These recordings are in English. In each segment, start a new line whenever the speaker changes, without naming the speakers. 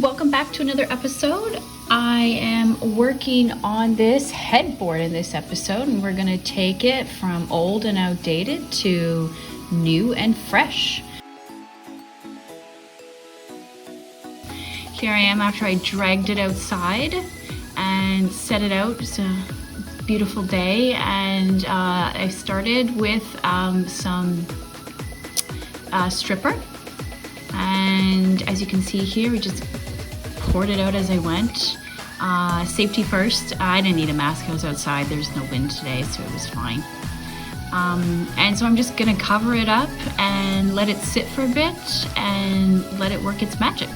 Welcome back to another episode. I am working on this headboard in this episode, and we're going to take it from old and outdated to new and fresh. Here I am after I dragged it outside and set it out. It's a beautiful day, and I started with some stripper, and as you can see here, we just poured it out as I went. Safety first. I didn't need a mask. I was outside. There's no wind today, so it was fine. And so I'm just gonna cover it up and let it sit for a bit and let it work its magic.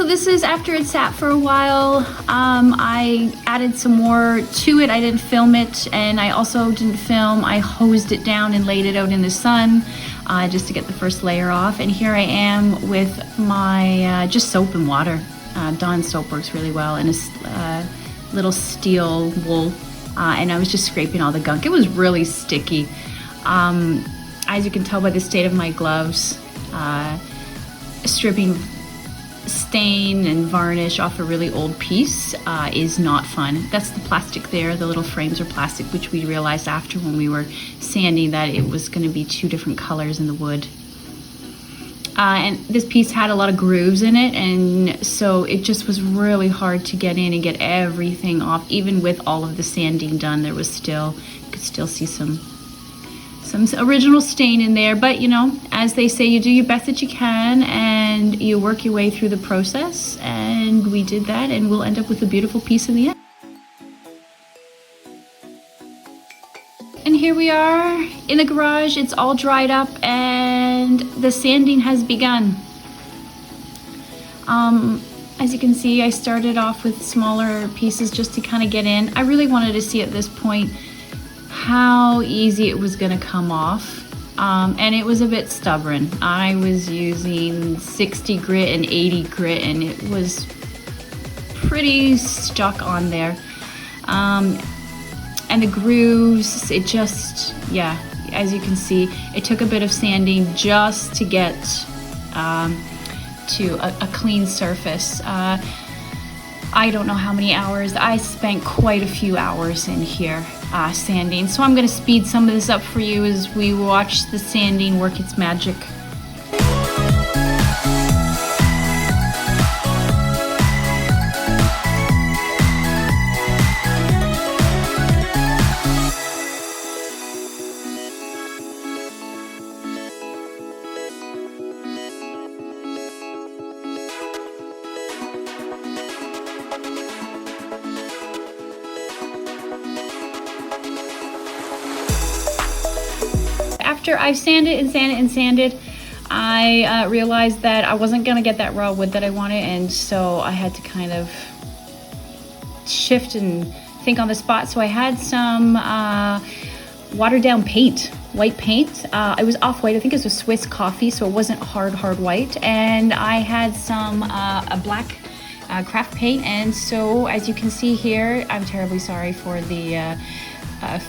This is after it sat for a while. I added some more to it. I didn't film it, and I also didn't film. I hosed it down and laid it out in the sun just to get the first layer off. And here I am with my just soap and water. Dawn soap works really well, and a little steel wool. And I was just scraping all the gunk. It was really sticky. As you can tell by the state of my gloves, stripping stain and varnish off a really old piece is not fun. That's the plastic there. The little frames are plastic, which we realized after when we were sanding that it was going to be two different colors in the wood. And this piece had a lot of grooves in it, and so it just was really hard to get in and get everything off. Even with all of the sanding done, there was still, you could still see some original stain in there, but you know, as they say, you do your best that you can and you work your way through the process, and we did that, and we'll end up with a beautiful piece in the end. And here we are in the garage. It's all dried up and the sanding has begun. As you can see, I started off with smaller pieces just to kind of get in. I really wanted to see at this point how easy it was going to come off, and it was a bit stubborn. I was using 60 grit and 80 grit, and it was pretty stuck on there. And the grooves, it just, yeah, as you can see, it took a bit of sanding just to get to a clean surface. I don't know how many hours. I spent quite a few hours in here sanding. So I'm going to speed some of this up for you as we watch the sanding work its magic. After I've sanded and sanded and sanded, I realized that I wasn't gonna get that raw wood that I wanted, and so I had to kind of shift and think on the spot. So I had some watered down paint, white paint. It was off-white. I think it was a Swiss coffee, so it wasn't hard white. And I had some a black craft paint. And so as you can see here, I'm terribly sorry for the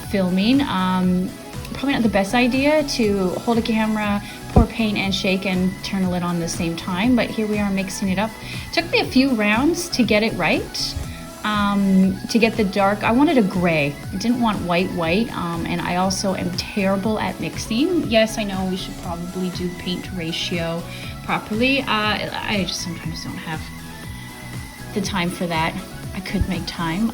filming. Probably not the best idea to hold a camera, pour paint and shake and turn a lid on the same time, but here we are mixing it up. It took me a few rounds to get it right, to get the dark. I wanted a gray. I didn't want white, and I also am terrible at mixing. Yes, I know we should probably do paint ratio properly. I just sometimes don't have the time for that. I could make time.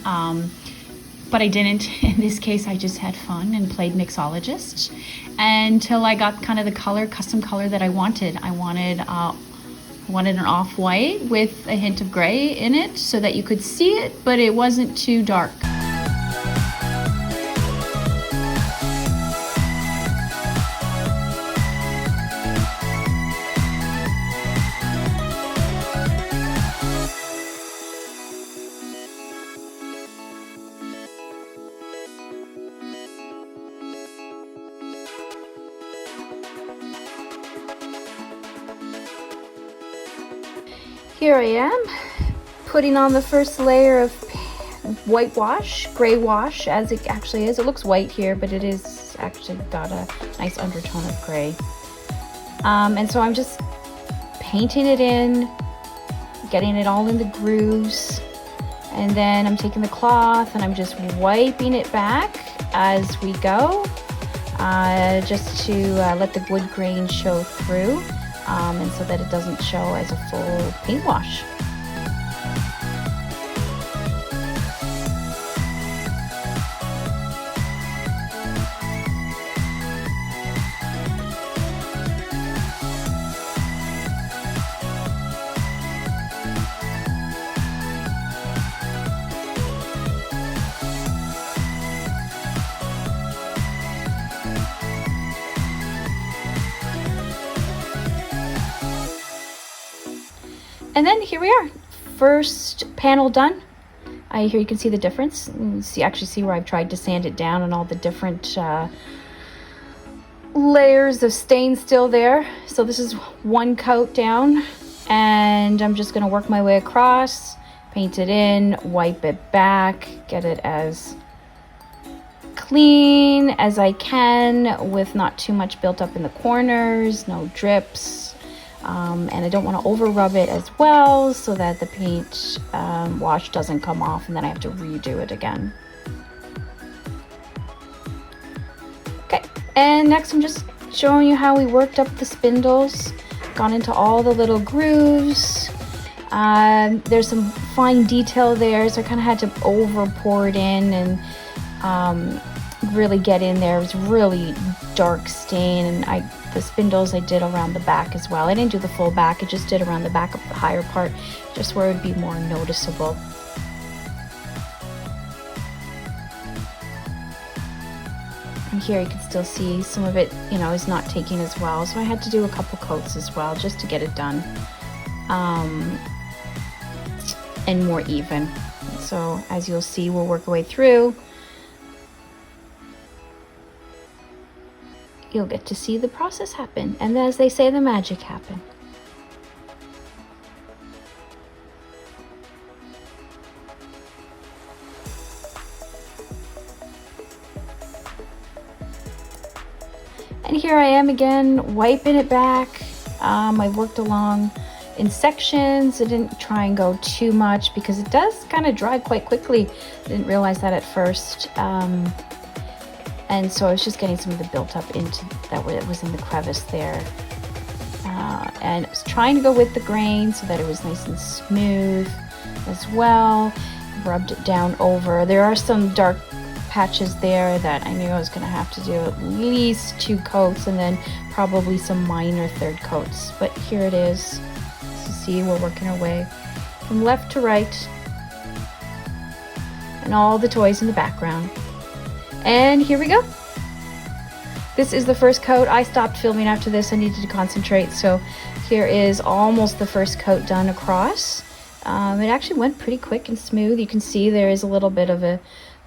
But I didn't. In this case, I just had fun and played mixologist until I got kind of the color, custom color that I wanted. I wanted an off-white with a hint of gray in it so that you could see it, but it wasn't too dark. Here I am, putting on the first layer of whitewash, gray wash, as it actually is. It looks white here, but it is actually got a nice undertone of gray. And so I'm just painting it in, getting it all in the grooves. And then I'm taking the cloth and I'm just wiping it back as we go, just to let the wood grain show through. And so that it doesn't show as a full paint wash. And then here we are, first panel done. Here you can see the difference. You actually see where I've tried to sand it down and all the different layers of stain still there. So this is one coat down, and I'm just gonna work my way across, paint it in, wipe it back, get it as clean as I can with not too much built up in the corners, no drips. And I don't want to over rub it as well so that the paint wash doesn't come off and then I have to redo it again. Okay, and next I'm just showing you how we worked up the spindles, gone into all the little grooves. There's some fine detail there, so I kind of had to over pour it in and really get in there. It was really dark stain, and the spindles I did around the back as well. I didn't do the full back, I just did around the back of the higher part, just where it would be more noticeable. And here you can still see some of it, is not taking as well, so I had to do a couple coats as well just to get it done and more even. So as you'll see, we'll work our way through. You'll get to see the process happen, and as they say, the magic happen. And here I am again, wiping it back. I worked along in sections. I didn't try and go too much because it does kind of dry quite quickly. I didn't realize that at first. And so I was just getting some of the built up into that it was in the crevice there. And I was trying to go with the grain so that it was nice and smooth as well. Rubbed it down over. There are some dark patches there that I knew I was going to have to do at least 2 coats and then probably some minor third coats. But here it is. So see, we're working our way from left to right. And all the toys in the background. And here we go. This is the first coat. I stopped filming after this. I needed to concentrate. So here is almost the first coat done across. It actually went pretty quick and smooth. You can see there is a little bit of a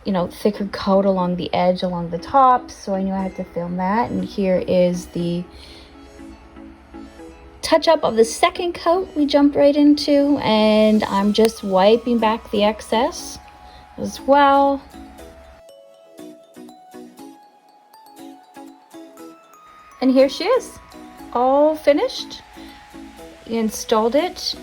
you know, thicker coat along the edge, along the top, so I knew I had to film that. And here is the touch up of the second coat we jumped right into, and I'm just wiping back the excess as well. And here she is, all finished. Installed it,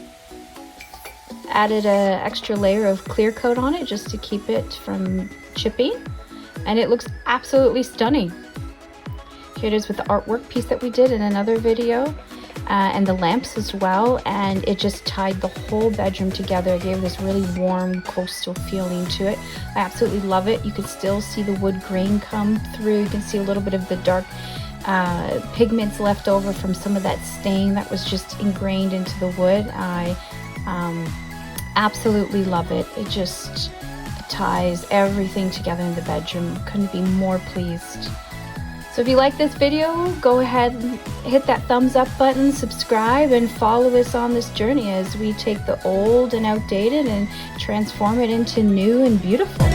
added an extra layer of clear coat on it just to keep it from chipping, and it looks absolutely stunning. Here it is with the artwork piece that we did in another video, and the lamps as well, and it just tied the whole bedroom together. It gave this really warm coastal feeling to it. I absolutely love it. You can still see the wood grain come through. You can see a little bit of the dark pigments left over from some of that stain that was just ingrained into the wood. I absolutely love it. It just ties everything together in the bedroom. Couldn't be more pleased. So if you like this video, go ahead and hit that thumbs up button, subscribe, and follow us on this journey as we take the old and outdated and transform it into new and beautiful.